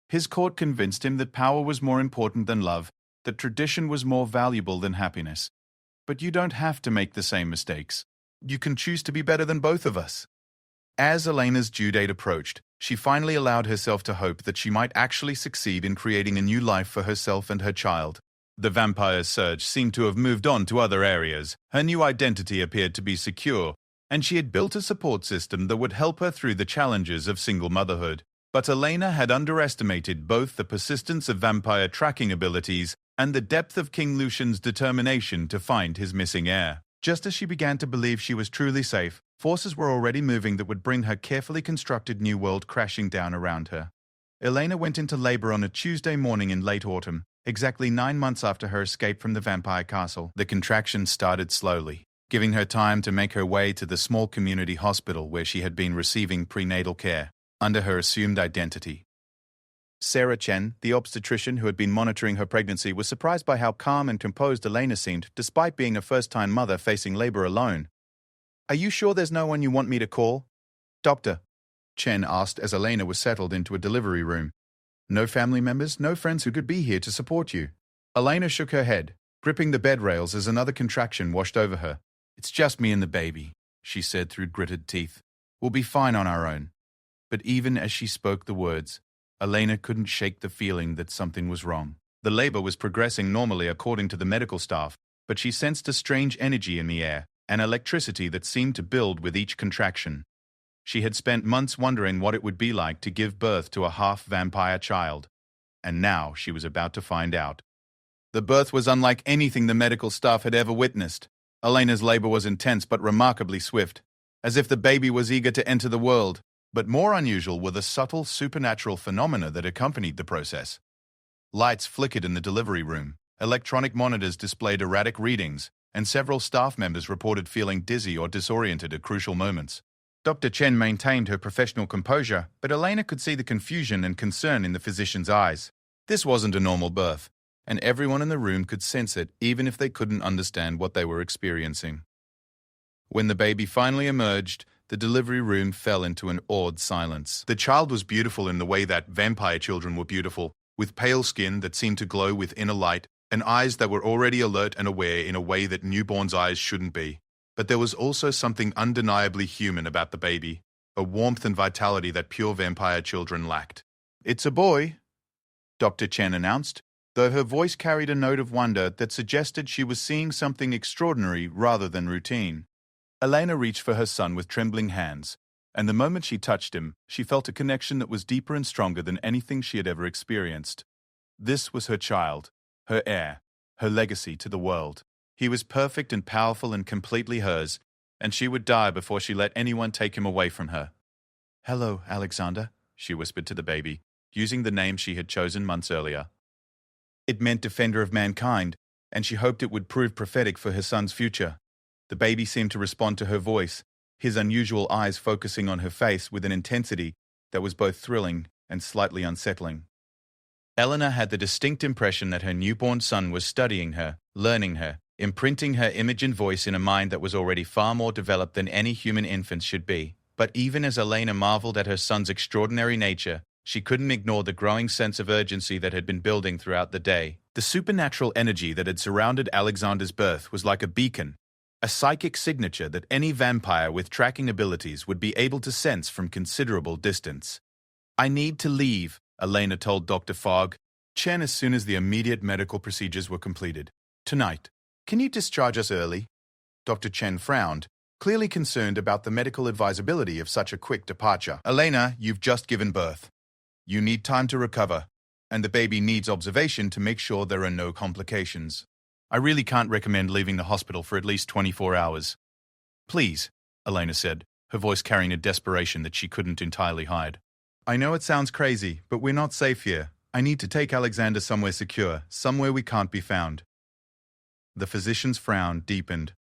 His court convinced him that power was more important than love, that tradition was more valuable than happiness. But you don't have to make the same mistakes. You can choose to be better than both of us. As Elena's due date approached, she finally allowed herself to hope that she might actually succeed in creating a new life for herself and her child. The vampire surge seemed to have moved on to other areas. Her new identity appeared to be secure, and she had built a support system that would help her through the challenges of single motherhood. But Elena had underestimated both the persistence of vampire tracking abilities and the depth of King Lucian's determination to find his missing heir. Just as she began to believe she was truly safe, forces were already moving that would bring her carefully constructed new world crashing down around her. Elena went into labor on a Tuesday morning in late autumn, exactly 9 months after her escape from the vampire castle. The contractions started slowly, giving her time to make her way to the small community hospital where she had been receiving prenatal care, under her assumed identity. Sarah Chen, the obstetrician who had been monitoring her pregnancy, was surprised by how calm and composed Elena seemed, despite being a first-time mother facing labor alone. "Are you sure there's no one you want me to call?" "Doctor," Chen asked as Elena was settled into a delivery room. No family members, no friends who could be here to support you. Elena shook her head, gripping the bed rails as another contraction washed over her. It's just me and the baby, she said through gritted teeth. We'll be fine on our own. But even as she spoke the words, Elena couldn't shake the feeling that something was wrong. The labor was progressing normally according to the medical staff, but she sensed a strange energy in the air, an electricity that seemed to build with each contraction. She had spent months wondering what it would be like to give birth to a half-vampire child, and now she was about to find out. The birth was unlike anything the medical staff had ever witnessed. Elena's labor was intense but remarkably swift, as if the baby was eager to enter the world. But more unusual were the subtle supernatural phenomena that accompanied the process. Lights flickered in the delivery room, electronic monitors displayed erratic readings, and several staff members reported feeling dizzy or disoriented at crucial moments. Dr. Chen maintained her professional composure, but Elena could see the confusion and concern in the physician's eyes. This wasn't a normal birth, and everyone in the room could sense it, even if they couldn't understand what they were experiencing. When the baby finally emerged, the delivery room fell into an awed silence. The child was beautiful in the way that vampire children were beautiful, with pale skin that seemed to glow with inner light, and eyes that were already alert and aware in a way that newborns' eyes shouldn't be. But there was also something undeniably human about the baby, a warmth and vitality that pure vampire children lacked. It's a boy, Dr. Chen announced, though her voice carried a note of wonder that suggested she was seeing something extraordinary rather than routine. Elena reached for her son with trembling hands, and the moment she touched him, she felt a connection that was deeper and stronger than anything she had ever experienced. This was her child, her heir, her legacy to the world. He was perfect and powerful and completely hers, and she would die before she let anyone take him away from her. "Hello, Alexander," she whispered to the baby, using the name she had chosen months earlier. It meant defender of mankind, and she hoped it would prove prophetic for her son's future. The baby seemed to respond to her voice, his unusual eyes focusing on her face with an intensity that was both thrilling and slightly unsettling. Eleanor had the distinct impression that her newborn son was studying her, learning her, imprinting her image and voice in a mind that was already far more developed than any human infant should be. But even as Elena marveled at her son's extraordinary nature, she couldn't ignore the growing sense of urgency that had been building throughout the day. The supernatural energy that had surrounded Alexander's birth was like a beacon, a psychic signature that any vampire with tracking abilities would be able to sense from considerable distance. "I need to leave," Elena told Dr. Fogg Chen as soon as the immediate medical procedures were completed. "Tonight. Can you discharge us early?" Dr. Chen frowned, clearly concerned about the medical advisability of such a quick departure. "Elena, you've just given birth. You need time to recover, and the baby needs observation to make sure there are no complications. I really can't recommend leaving the hospital for at least 24 hours. Please," Elena said, her voice carrying a desperation that she couldn't entirely hide. "I know it sounds crazy, but we're not safe here. I need to take Alexander somewhere secure, somewhere we can't be found." The physician's frown deepened,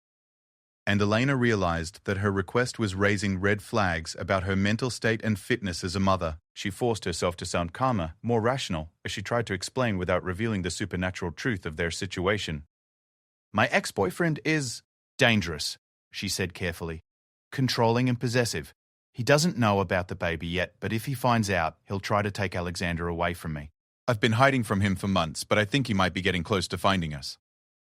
and Elena realized that her request was raising red flags about her mental state and fitness as a mother. She forced herself to sound calmer, more rational, as she tried to explain without revealing the supernatural truth of their situation. "My ex-boyfriend is dangerous," she said carefully. "Controlling and possessive. He doesn't know about the baby yet, but if he finds out, he'll try to take Alexander away from me. I've been hiding from him for months, but I think he might be getting close to finding us."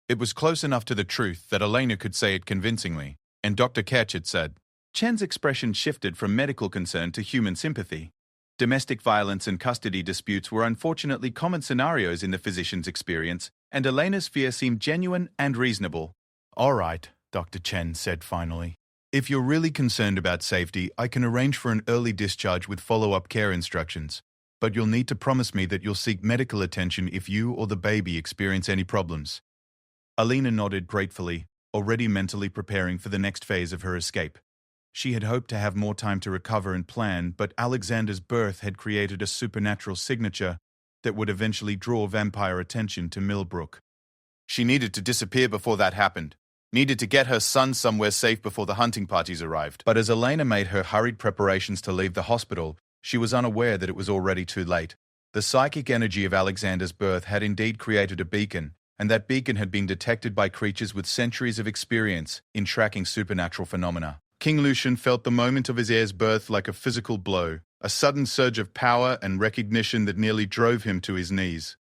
It was close enough to the truth that Elena could say it convincingly, and Dr. Ketch had said. Chen's expression shifted from medical concern to human sympathy. Domestic violence and custody disputes were unfortunately common scenarios in the physician's experience, and Elena's fear seemed genuine and reasonable. "All right," Dr. Chen said finally. "If you're really concerned about safety, I can arrange for an early discharge with follow-up care instructions. But you'll need to promise me that you'll seek medical attention if you or the baby experience any problems." Elena nodded gratefully, already mentally preparing for the next phase of her escape. She had hoped to have more time to recover and plan, but Alexander's birth had created a supernatural signature that would eventually draw vampire attention to Millbrook. She needed to disappear before that happened, needed to get her son somewhere safe before the hunting parties arrived. But as Elena made her hurried preparations to leave the hospital, she was unaware that it was already too late. The psychic energy of Alexander's birth had indeed created a beacon, and that beacon had been detected by creatures with centuries of experience in tracking supernatural phenomena. King Lucian felt the moment of his heir's birth like a physical blow, a sudden surge of power and recognition that nearly drove him to his knees.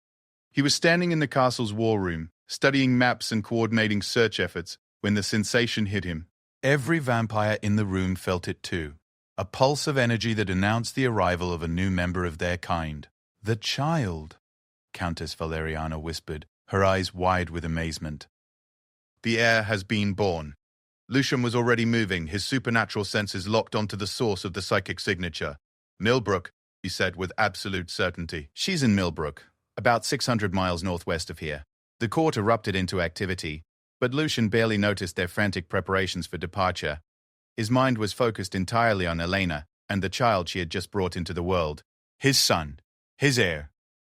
He was standing in the castle's war room, studying maps and coordinating search efforts, when the sensation hit him. Every vampire in the room felt it too. A pulse of energy that announced the arrival of a new member of their kind. "The child," Countess Valeriana whispered, her eyes wide with amazement. "The heir has been born." Lucian was already moving, his supernatural senses locked onto the source of the psychic signature. "Millbrook," he said with absolute certainty. "She's in Millbrook, about 600 miles northwest of here." The court erupted into activity, but Lucian barely noticed their frantic preparations for departure. His mind was focused entirely on Elena and the child she had just brought into the world. His son, his heir,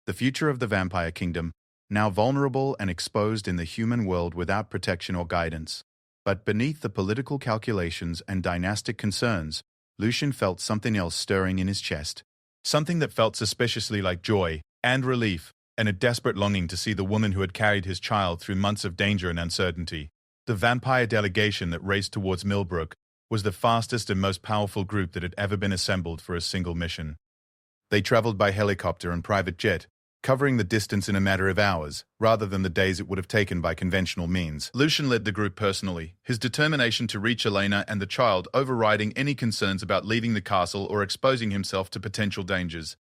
the future of the vampire kingdom, now vulnerable and exposed in the human world without protection or guidance. But beneath the political calculations and dynastic concerns, Lucian felt something else stirring in his chest. Something that felt suspiciously like joy and relief, and a desperate longing to see the woman who had carried his child through months of danger and uncertainty. The vampire delegation that raced towards Millbrook was the fastest and most powerful group that had ever been assembled for a single mission. They traveled by helicopter and private jet, covering the distance in a matter of hours, rather than the days it would have taken by conventional means. Lucian led the group personally, his determination to reach Elena and the child overriding any concerns about leaving the castle or exposing himself to potential dangers.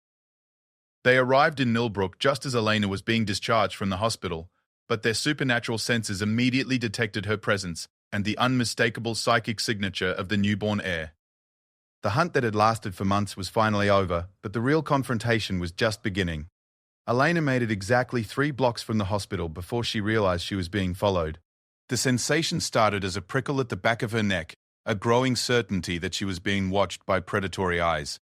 They arrived in Millbrook just as Elena was being discharged from the hospital, but their supernatural senses immediately detected her presence and the unmistakable psychic signature of the newborn heir. The hunt that had lasted for months was finally over, but the real confrontation was just beginning. Elena made it exactly 3 blocks from the hospital before she realized she was being followed. The sensation started as a prickle at the back of her neck, a growing certainty that she was being watched by predatory eyes.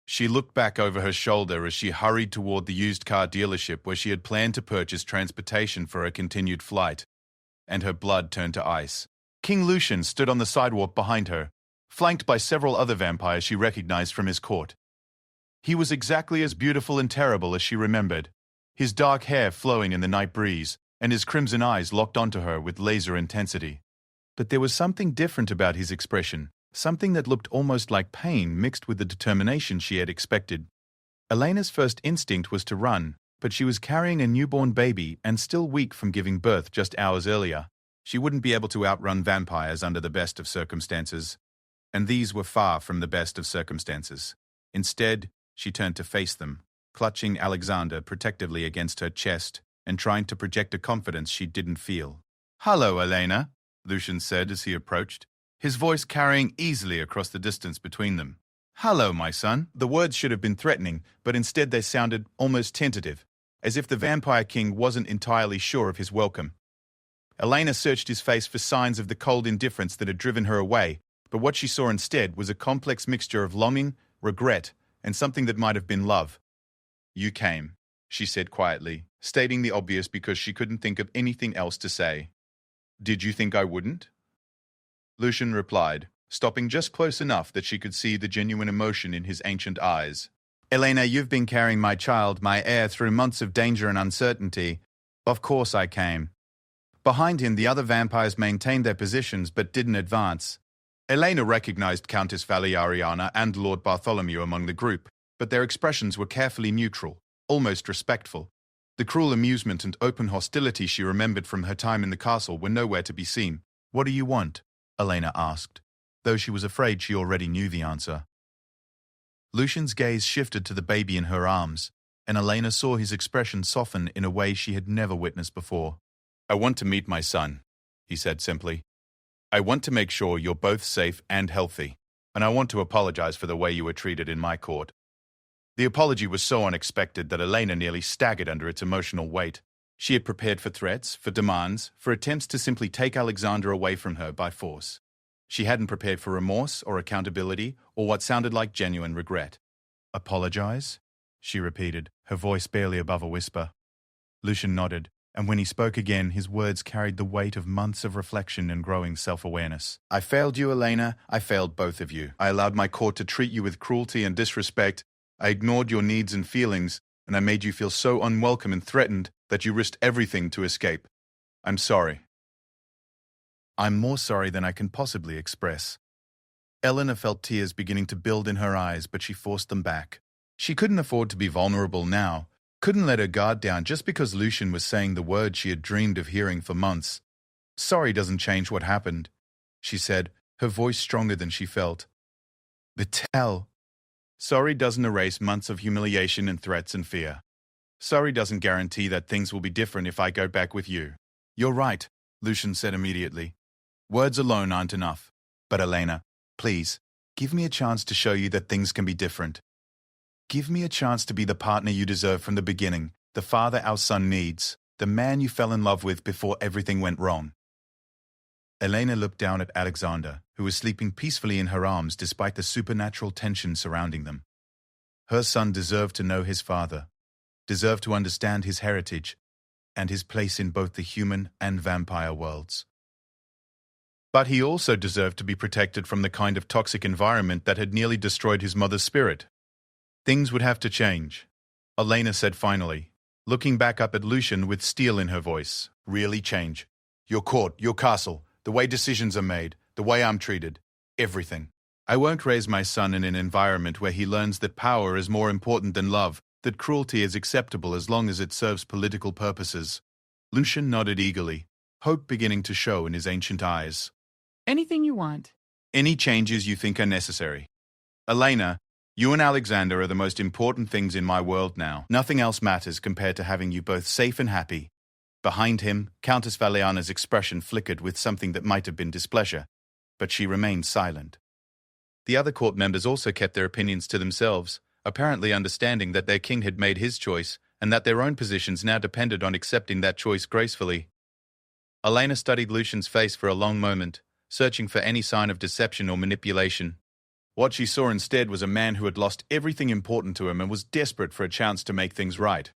She looked back over her shoulder as she hurried toward the used car dealership where she had planned to purchase transportation for her continued flight, and her blood turned to ice. King Lucian stood on the sidewalk behind her, flanked by several other vampires she recognized from his court. He was exactly as beautiful and terrible as she remembered, his dark hair flowing in the night breeze, and his crimson eyes locked onto her with laser intensity. But there was something different about his expression, something that looked almost like pain mixed with the determination she had expected. Elena's first instinct was to run, but she was carrying a newborn baby and still weak from giving birth just hours earlier. She wouldn't be able to outrun vampires under the best of circumstances, and these were far from the best of circumstances. Instead, she turned to face them, clutching Alexander protectively against her chest and trying to project a confidence she didn't feel. "Hello, Elena," Lucian said as he approached, his voice carrying easily across the distance between them. "Hello, my son." The words should have been threatening, but instead they sounded almost tentative, as if the Vampire King wasn't entirely sure of his welcome. Elena searched his face for signs of the cold indifference that had driven her away, but what she saw instead was a complex mixture of longing, regret, and something that might have been love. "You came," she said quietly, stating the obvious because she couldn't think of anything else to say. "Did you think I wouldn't?" Lucian replied, stopping just close enough that she could see the genuine emotion in his ancient eyes. "Elena, you've been carrying my child, my heir, through months of danger and uncertainty. Of course I came." Behind him, the other vampires maintained their positions but didn't advance. Elena recognized Countess Valeriana and Lord Bartholomew among the group, but their expressions were carefully neutral, almost respectful. The cruel amusement and open hostility she remembered from her time in the castle were nowhere to be seen. "What do you want?" Elena asked, though she was afraid she already knew the answer. Lucian's gaze shifted to the baby in her arms, and Elena saw his expression soften in a way she had never witnessed before. "I want to meet my son," he said simply. "I want to make sure you're both safe and healthy, and I want to apologize for the way you were treated in my court." The apology was so unexpected that Elena nearly staggered under its emotional weight. She had prepared for threats, for demands, for attempts to simply take Alexander away from her by force. She hadn't prepared for remorse or accountability or what sounded like genuine regret. "Apologize?" she repeated, her voice barely above a whisper. Lucian nodded, and when he spoke again, his words carried the weight of months of reflection and growing self-awareness. "I failed you, Elena. I failed both of you. I allowed my court to treat you with cruelty and disrespect. I ignored your needs and feelings, and I made you feel so unwelcome and threatened that you risked everything to escape. I'm sorry." "I'm more sorry than I can possibly express." Eleanor felt tears beginning to build in her eyes, but she forced them back. She couldn't afford to be vulnerable now, couldn't let her guard down just because Lucian was saying the words she had dreamed of hearing for months. "Sorry doesn't change what happened," she said, her voice stronger than she felt. "But tell." "Sorry doesn't erase months of humiliation and threats and fear. Sorry doesn't guarantee that things will be different if I go back with you." "You're right," Lucian said immediately. "Words alone aren't enough. But Elena, please, give me a chance to show you that things can be different. Give me a chance to be the partner you deserve from the beginning, the father our son needs, the man you fell in love with before everything went wrong." Elena looked down at Alexander, who was sleeping peacefully in her arms despite the supernatural tension surrounding them. Her son deserved to know his father, deserved to understand his heritage, and his place in both the human and vampire worlds. But he also deserved to be protected from the kind of toxic environment that had nearly destroyed his mother's spirit. "Things would have to change," Elena said finally, looking back up at Lucian with steel in her voice. "Really change. Your court, your castle, the way decisions are made, the way I'm treated, everything. I won't raise my son in an environment where he learns that power is more important than love, that cruelty is acceptable as long as it serves political purposes." Lucian nodded eagerly, hope beginning to show in his ancient eyes. Anything you want. "Any changes you think are necessary. Elena, you and Alexander are the most important things in my world now. Nothing else matters compared to having you both safe and happy." Behind him, Countess Valiana's expression flickered with something that might have been displeasure, but she remained silent. The other court members also kept their opinions to themselves, apparently understanding that their king had made his choice and that their own positions now depended on accepting that choice gracefully. Elena studied Lucian's face for a long moment, searching for any sign of deception or manipulation. What she saw instead was a man who had lost everything important to him and was desperate for a chance to make things right.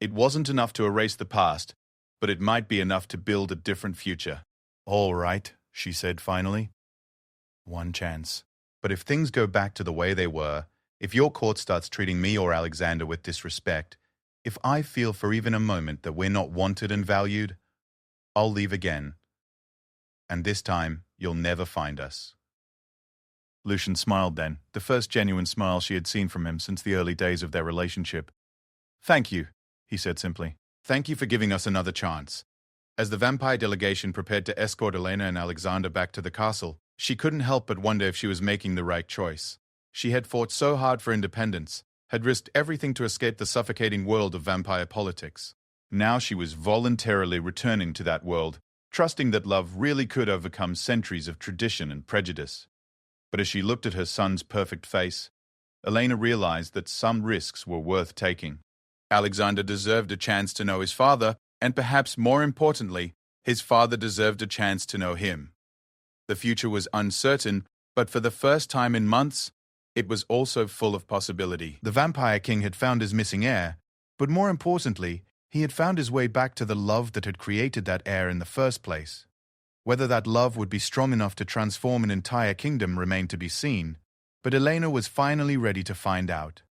It wasn't enough to erase the past, but it might be enough to build a different future. "All right," she said finally. "One chance. But if things go back to the way they were, if your court starts treating me or Alexander with disrespect, if I feel for even a moment that we're not wanted and valued, I'll leave again. And this time, you'll never find us." Lucian smiled then, the first genuine smile she had seen from him since the early days of their relationship. "Thank you," he said simply. "Thank you for giving us another chance." As the vampire delegation prepared to escort Elena and Alexander back to the castle, she couldn't help but wonder if she was making the right choice. She had fought so hard for independence, had risked everything to escape the suffocating world of vampire politics. Now she was voluntarily returning to that world, trusting that love really could overcome centuries of tradition and prejudice. But as she looked at her son's perfect face, Elena realized that some risks were worth taking. Alexander deserved a chance to know his father, and perhaps more importantly, his father deserved a chance to know him. The future was uncertain, but for the first time in months, it was also full of possibility. The Vampire King had found his missing heir, but more importantly, he had found his way back to the love that had created that heir in the first place. Whether that love would be strong enough to transform an entire kingdom remained to be seen, but Elena was finally ready to find out.